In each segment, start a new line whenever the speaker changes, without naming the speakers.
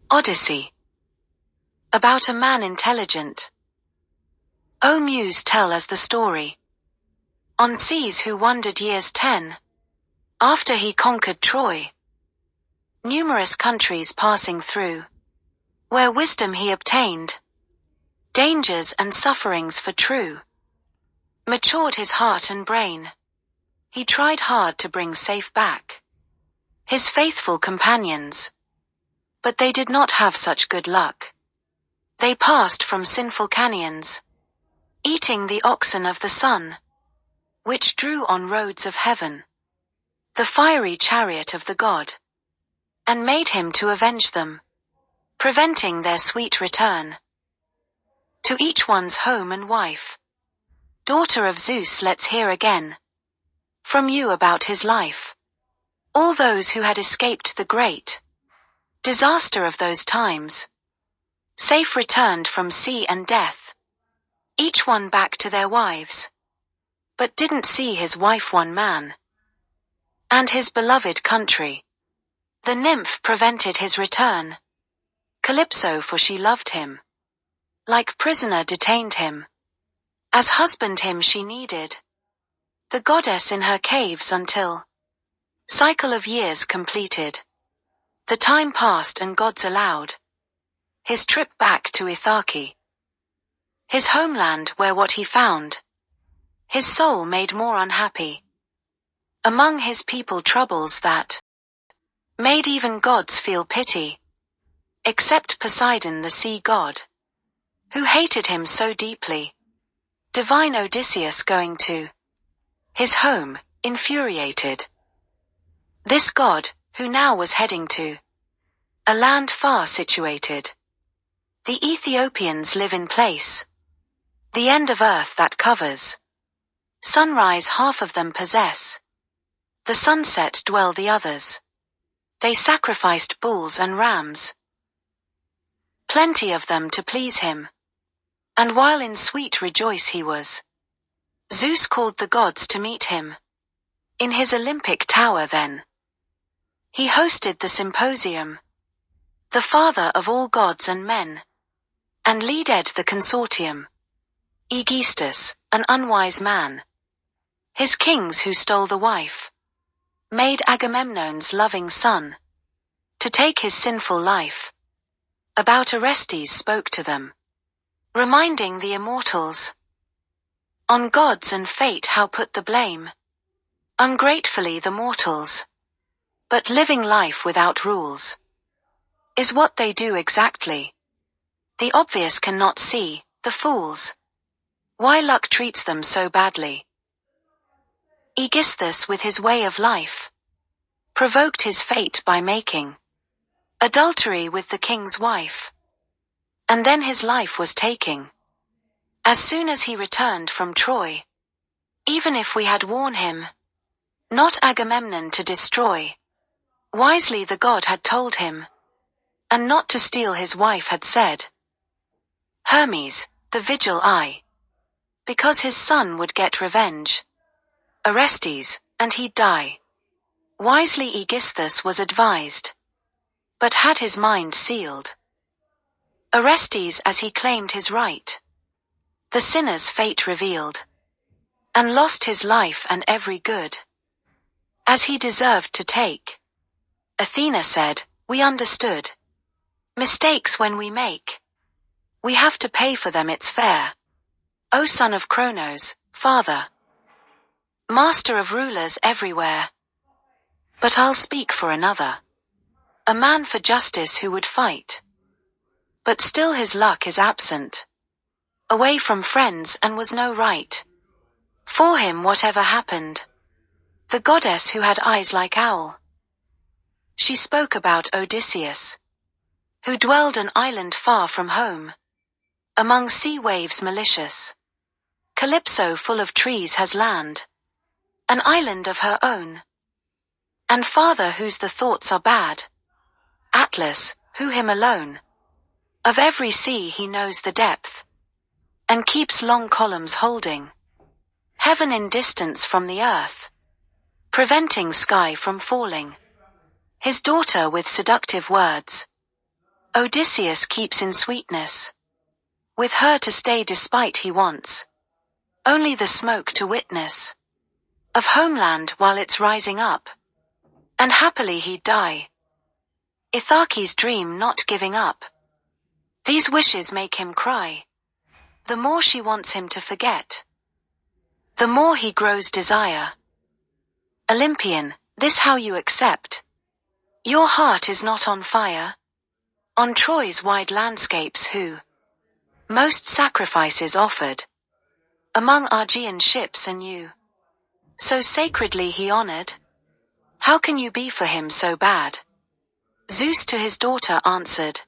Odyssey. About a man intelligent. O Muse, tell us the story. On seas who wandered years 10, after he conquered Troy. Numerous countries passing through, where wisdom he obtained, dangers and sufferings for true. Matured his heart and brain, he tried hard to bring safe back his faithful companions. But they did not have such good luck. They passed from sinful canyons, eating the oxen of the sun, which drew on roads of heaven the fiery chariot of the god, and made him to avenge them, preventing their sweet return. To each one's home and wife, daughter of Zeus, let's hear again from you about his life. All those who had escaped the great disaster of those times, safe returned from sea and death, each one back to their wives, but didn't see his wife one man, and his beloved country. The nymph prevented his return, Calypso, for she loved him, like prisoner detained him, as husband him she needed, the goddess in her caves until cycle of years completed. The time passed and gods allowed his trip back to Ithaca, his homeland, where what he found his soul made more unhappy. Among his people troubles that made even gods feel pity, except Poseidon, the sea god, who hated him so deeply. Divine Odysseus going to his home, infuriated. This god, who now was heading to a land far situated. The Ethiopians live in place, the end of earth that covers sunrise half of them possess, the sunset dwell the others. They sacrificed bulls and rams, plenty of them to please him, and while in sweet rejoice he was, Zeus called the gods to meet him in his Olympic tower. Then he hosted the symposium, the father of all gods and men, and leaded the consortium. Aegisthus, an unwise man, his kings who stole the wife, made Agamemnon's loving son to take his sinful life. About Orestes spoke to them, reminding the immortals on gods and fate how put the blame ungratefully the mortals. But living life without rules is what they do exactly. The obvious cannot see, the fools, why luck treats them so badly. Aegisthus with his way of life provoked his fate by making adultery with the king's wife, and then his life was taking as soon as he returned from Troy. Even if we had warned him not Agamemnon to destroy, wisely the god had told him, and not to steal his wife had said. Hermes, the vigil eye, because his son would get revenge. Orestes, and he'd die. Wisely Aegisthus was advised, but had his mind sealed. Orestes, as he claimed his right, the sinner's fate revealed, and lost his life and every good, as he deserved to take. Athena said, we understood. Mistakes when we make, we have to pay for them, it's fair. O son of Cronos, father, master of rulers everywhere. But I'll speak for another, a man for justice who would fight, but still his luck is absent, away from friends, and was no right for him whatever happened. The goddess who had eyes like owl, she spoke about Odysseus, who dwelled an island far from home, among sea waves malicious. Calypso full of trees has land, an island of her own, and father whose the thoughts are bad, Atlas, who him alone, of every sea he knows the depth, and keeps long columns holding heaven in distance from the earth, preventing sky from falling. His daughter with seductive words Odysseus keeps in sweetness. With her to stay despite he wants only the smoke to witness of homeland while it's rising up, and happily he'd die. Ithace's dream not giving up. These wishes make him cry. The more she wants him to forget, the more he grows desire. Olympian, this how you accept? Your heart is not on fire? On Troy's wide landscapes who most sacrifices offered among Argean ships and you so sacredly he honored? How can you be for him so bad? Zeus to his daughter answered,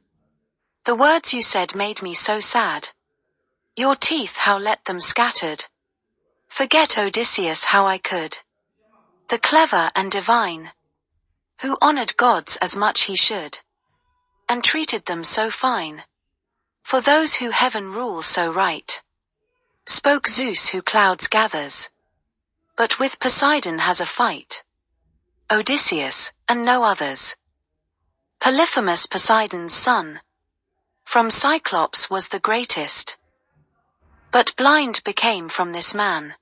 the words you said made me so sad. Your teeth how let them scattered. Forget Odysseus how I could. The clever and divine, who honored gods as much he should, and treated them so fine. For those who heaven rule so right, spoke Zeus who clouds gathers, but with Poseidon has a fight. Odysseus, and no others. Polyphemus Poseidon's son, from Cyclops was the greatest, but blind became from this man,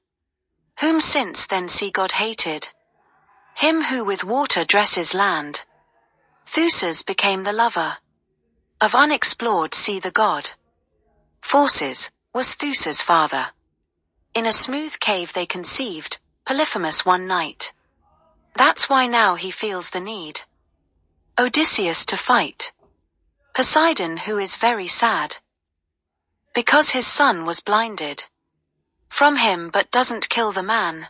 whom since then sea god hated, him who with water dresses land. Theuses became the lover of unexplored sea the god. Forces, was Theuses' father. In a smooth cave they conceived Polyphemus one night. That's why now he feels the need Odysseus to fight Poseidon, who is very sad, because his son was blinded from him but doesn't kill the man.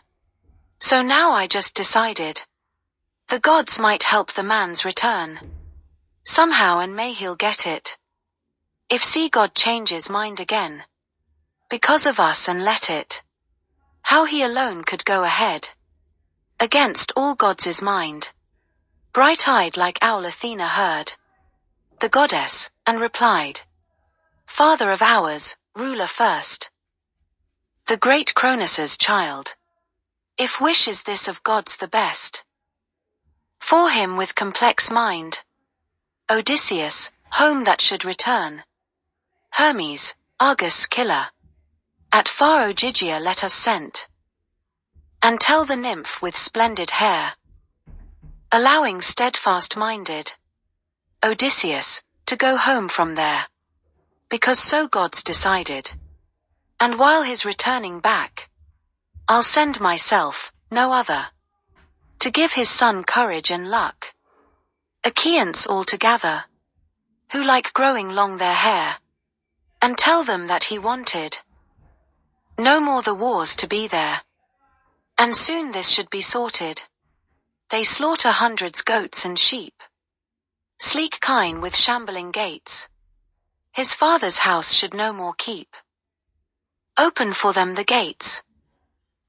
So now I just decided the gods might help the man's return somehow, and may he'll get it if sea god changes mind again because of us, and let it. How he alone could go ahead against all gods' mind. Bright-eyed like owl Athena heard the goddess, and replied, Father of ours, ruler first, the great Cronus's child, if wish is this of gods the best, for him with complex mind, Odysseus, home that should return. Hermes, Argus' killer, at far Ogygia let us sent, and tell the nymph with splendid hair, allowing steadfast-minded Odysseus to go home from there, because so gods decided. And while he's returning back, I'll send myself, no other, to give his son courage and luck. Achaeans all together, who like growing long their hair, and tell them that he wanted no more the wars to be there, and soon this should be sorted. They slaughter hundreds goats and sheep, sleek kine with shambling gates, his father's house should no more keep open for them the gates,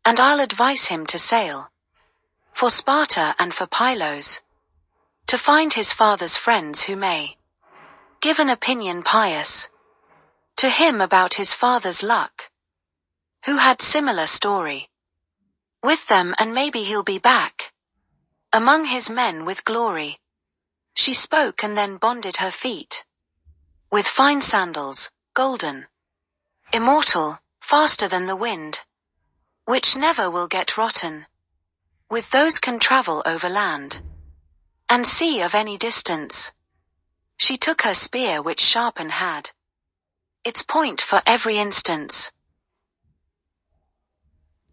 and I'll advise him to sail for Sparta and for Pylos, to find his father's friends who may give an opinion pious to him about his father's luck, who had similar story with them, and maybe he'll be back among his men with glory. She spoke and then bonded her feet with fine sandals, golden, immortal, faster than the wind, which never will get rotten. With those can travel over land and sea of any distance. She took her spear which sharpen had its point for every instance.